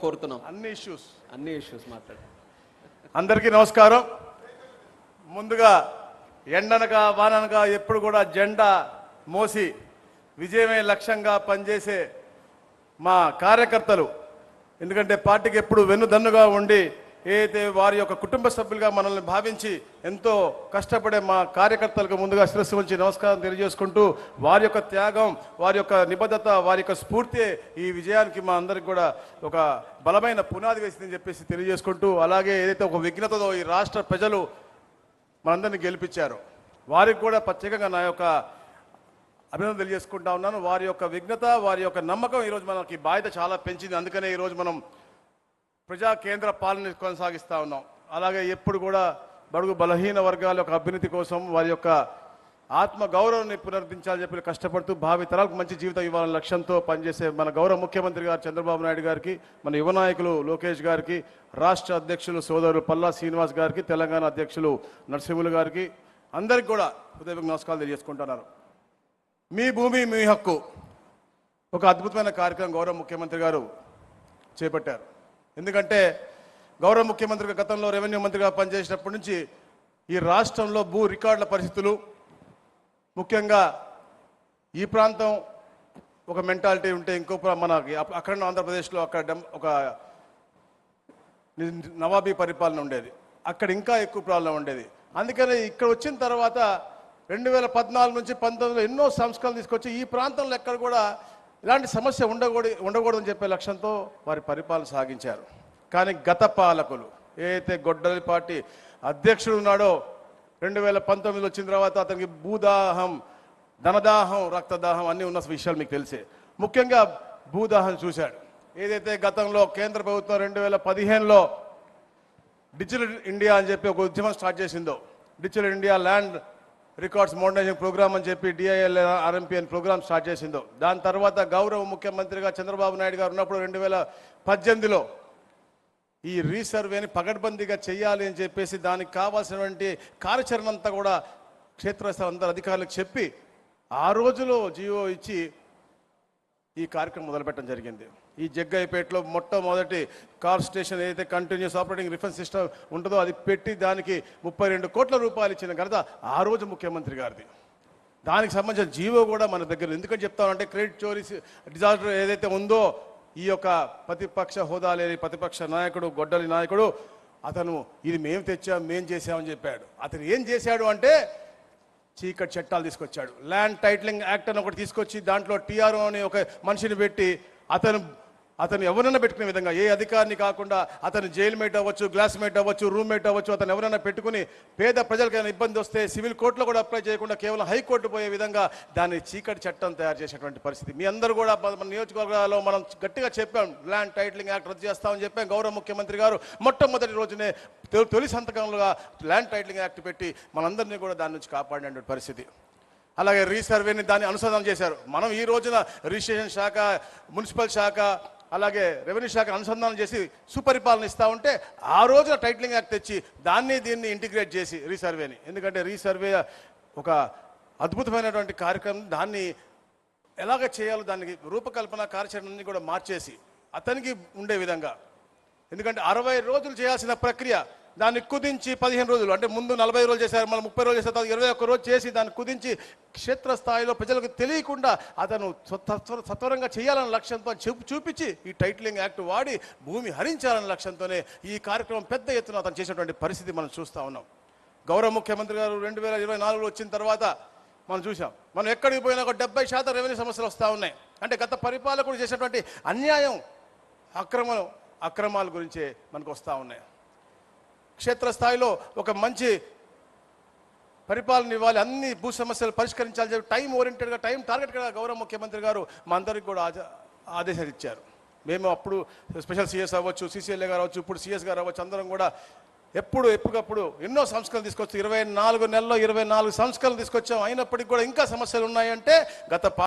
కోరుతున్నాం. అన్ని ఇష్యూస్ మాట్లాడు. అందరికీ నమస్కారం. ముందుగా ఎండనగా వాననగా ఎప్పుడు కూడా జెండా మోసి విజయమే లక్ష్యంగా పనిచేసే మా కార్యకర్తలు, ఎందుకంటే పార్టీకి ఎప్పుడు వెన్నుదన్నుగా ఉండి ఏదైతే వారి యొక్క కుటుంబ సభ్యులుగా మనల్ని భావించి ఎంతో కష్టపడే మా కార్యకర్తలకు ముందుగా శిరస్సు ఉంచి నమస్కారం తెలియజేసుకుంటూ, వారి యొక్క త్యాగం, వారి యొక్క నిబద్ధత, వారి యొక్క స్ఫూర్తి ఈ విజయానికి మా అందరికి కూడా ఒక బలమైన పునాది వేసిందని చెప్పేసి తెలియజేసుకుంటూ, అలాగే ఏదైతే ఒక విఘ్నతతో ఈ రాష్ట్ర ప్రజలు మనందరినీ గెలిపించారు వారికి కూడా ప్రత్యేకంగా నా యొక్క అభినందన తెలియజేసుకుంటా ఉన్నాను. వారి యొక్క విఘ్నత, వారి యొక్క నమ్మకం ఈరోజు మనకి బాధ్యత చాలా పెంచింది. అందుకనే ఈరోజు మనం ప్రజా కేంద్ర పాలన కొనసాగిస్తూ ఉన్నాం. అలాగే ఎప్పుడు కూడా బడుగు బలహీన వర్గాల యొక్క అభ్యున్నతి కోసం వారి యొక్క ఆత్మ గౌరవాన్ని పునరుద్ధరించాలని చెప్పి కష్టపడుతూ భావి తరాలకు మంచి జీవితం ఇవ్వాలనే లక్ష్యంతో పనిచేసే మన గౌరవ ముఖ్యమంత్రి గారు చంద్రబాబు నాయుడు గారికి, మన యువ నాయకులు లోకేష్ గారికి, రాష్ట్ర అధ్యక్షులు సోదరులు పల్లా శ్రీనివాస్ గారికి, తెలంగాణ అధ్యక్షులు నరసింహులు గారికి అందరికి కూడా హృదయపూర్వక నమస్కారాలు తెలియజేసుకుంటున్నారు. మీ భూమి మీ హక్కు ఒక అద్భుతమైన కార్యక్రమం గౌరవ ముఖ్యమంత్రి గారు చేపట్టారు. ఎందుకంటే గౌరవ ముఖ్యమంత్రిగా గతంలో రెవెన్యూ మంత్రిగా పనిచేసినప్పటి నుంచి ఈ రాష్ట్రంలో భూ రికార్డుల పరిస్థితులు, ముఖ్యంగా ఈ ప్రాంతం ఒక మెంటాలిటీ ఉంటే ఇంకో మన అక్కడ ఆంధ్రప్రదేశ్లో అక్కడ ఒక నవాబీ పరిపాలన ఉండేది, అక్కడ ఇంకా ఎక్కువ ప్రాబ్లం ఉండేది. అందుకని ఇక్కడ వచ్చిన తర్వాత 2014 నుంచి 19 ఎన్నో సంస్కరణలు తీసుకొచ్చి ఈ ప్రాంతంలో ఎక్కడ కూడా ఇలాంటి సమస్య ఉండకూడదని చెప్పే లక్ష్యంతో వారి పరిపాలన సాగించారు. కానీ గత పాలకులు ఏదైతే గొడ్డలి పార్టీ అధ్యక్షుడు ఉన్నాడో 2019 వచ్చిన తర్వాత అతనికి భూదాహం, ధనదాహం, రక్తదాహం అన్నీ ఉన్న విషయాలు మీకు తెలిసే. ముఖ్యంగా భూదాహం చూశాడు. ఏదైతే గతంలో కేంద్ర ప్రభుత్వం 2015లో డిజిటల్ ఇండియా అని చెప్పి ఒక ఉద్యమం స్టార్ట్ చేసిందో, digital India land records modernisation programme అని చెప్పి DILRMP అని ప్రోగ్రామ్ స్టార్ట్ చేసిందో, దాని తర్వాత గౌరవ ముఖ్యమంత్రిగా చంద్రబాబు నాయుడు గారు ఉన్నప్పుడు 2018లో ఈ రీసర్వేని పగడ్బందీగా చేయాలి అని చెప్పేసి దానికి కావాల్సినటువంటి కార్యాచరణ అంతా కూడా క్షేత్రస్థాయి అందరు అధికారులకు చెప్పి ఆ రోజులో జియో ఇచ్చి ఈ కార్యక్రమం మొదలుపెట్టడం జరిగింది. ఈ జగ్గయ్యపేటలో మొట్టమొదటి కార్ స్టేషన్ ఏదైతే కంటిన్యూస్ ఆపరేటింగ్ రిఫరెన్స్ సిస్టమ్ ఉంటుందో అది పెట్టి దానికి 32 కోట్ల రూపాయలు ఇచ్చిన ఘనత ఆ రోజు ముఖ్యమంత్రి గారిది. దానికి సంబంధించిన జీవో కూడా మన దగ్గర. ఎందుకని చెప్తామంటే క్రెడిట్ చోరీ డిజాస్టర్ ఏదైతే ఉందో, ఈ యొక్క ప్రతిపక్ష హోదా లేని ప్రతిపక్ష నాయకుడు గొడ్డలి నాయకుడు అతను ఇది మేము తెచ్చాం, మేము చేసామని చెప్పాడు. అతను ఏం చేశాడు అంటే చీకటి చట్టాలు తీసుకొచ్చాడు. ల్యాండ్ టైటిలింగ్ యాక్ట్ అని ఒకటి తీసుకొచ్చి దాంట్లో TRO అని ఒక మనిషిని పెట్టి అతను ఎవరైనా పెట్టుకునే విధంగా, ఏ అధికారిని కాకుండా అతను జైలు మేట్ అవ్వచ్చు, గ్లాస్ మేట్ అవ్వచ్చు, రూమ్ మేట్ అవ్వచ్చు, అతను ఎవరైనా పెట్టుకుని పేద ప్రజలకైనా ఇబ్బంది వస్తే సివిల్ కోర్టులో కూడా అప్లై చేయకుండా కేవలం హైకోర్టు పోయే విధంగా దాన్ని చీకటి చట్టం తయారు చేసేటువంటి పరిస్థితి. మీ అందరూ కూడా మన నియోజకవర్గాల్లో మనం గట్టిగా చెప్పాం, ల్యాండ్ టైటిలింగ్ యాక్ట్ రద్దు చేస్తామని చెప్పాం. గౌరవ ముఖ్యమంత్రి గారు మొట్టమొదటి రోజునే తొలి సంతకంగా ల్యాండ్ టైటిలింగ్ యాక్ట్ పెట్టి మనందరినీ కూడా దాని నుంచి కాపాడిన పరిస్థితి. అలాగే రీసర్వేని దాన్ని అనుసంధానం చేశారు. మనం ఈ రోజున రిజిస్ట్రేషన్ శాఖ, మున్సిపల్ శాఖ, అలాగే రెవెన్యూ శాఖ అనుసంధానం చేసి సుపరిపాలన ఇస్తూ ఉంటే ఆ రోజున టైటిలింగ్ యాక్ట్ తెచ్చి దీన్ని ఇంటిగ్రేట్ చేసి రీసర్వేని, ఎందుకంటే రీసర్వే ఒక అద్భుతమైనటువంటి కార్యక్రమం, దాన్ని ఎలాగ చేయాలో దానికి రూపకల్పన కార్యాచరణని కూడా మార్చేసి అతనికి ఉండే విధంగా, ఎందుకంటే 60 రోజులు చేయాల్సిన ప్రక్రియ దాన్ని కుదించి 15 రోజులు, అంటే ముందు 40 రోజులు చేశారు, మళ్ళీ 30 రోజులు చేశారు, 21 రోజు చేసి దాన్ని కుదించి క్షేత్రస్థాయిలో ప్రజలకు తెలియకుండా అతను సత్వరంగా చేయాలన్న లక్ష్యంతో చూపించి ఈ టైటిలింగ్ యాక్ట్ వాడి భూమి హరించాలన్న లక్ష్యంతోనే ఈ కార్యక్రమం పెద్ద ఎత్తున అతను చేసేటువంటి పరిస్థితి మనం చూస్తూ ఉన్నాం. గౌరవ ముఖ్యమంత్రి గారు 2024లో వచ్చిన తర్వాత మనం చూసాం, మనం ఎక్కడికి పోయినా ఒక 70% రెవెన్యూ సమస్యలు వస్తూ ఉన్నాయి. అంటే గత పరిపాలకుడు చేసేటువంటి అన్యాయం, అక్రమాల గురించే మనకు వస్తూ ఉన్నాయి. క్షేత్రస్థాయిలో ఒక మంచి పరిపాలన ఇవ్వాలి, అన్ని భూ సమస్యలు పరిష్కరించాలని చెప్పి టైం ఓరియంటెడ్గా, టైం టార్గెట్గా గౌరవ ముఖ్యమంత్రి గారు మా అందరికి కూడా ఆదేశాలు ఇచ్చారు. మేము అప్పుడు స్పెషల్ CS అవ్వచ్చు, CCLA గారు అవ్వచ్చు, ఇప్పుడు CS గారు అవ్వచ్చు, అందరం కూడా ఎప్పటికప్పుడు ఎన్నో సంస్కరణలు తీసుకొచ్చి 24 నెలల్లో 24 సంస్కరణలు తీసుకొచ్చాం. అయినప్పటికీ కూడా ఇంకా సమస్యలు ఉన్నాయంటే గత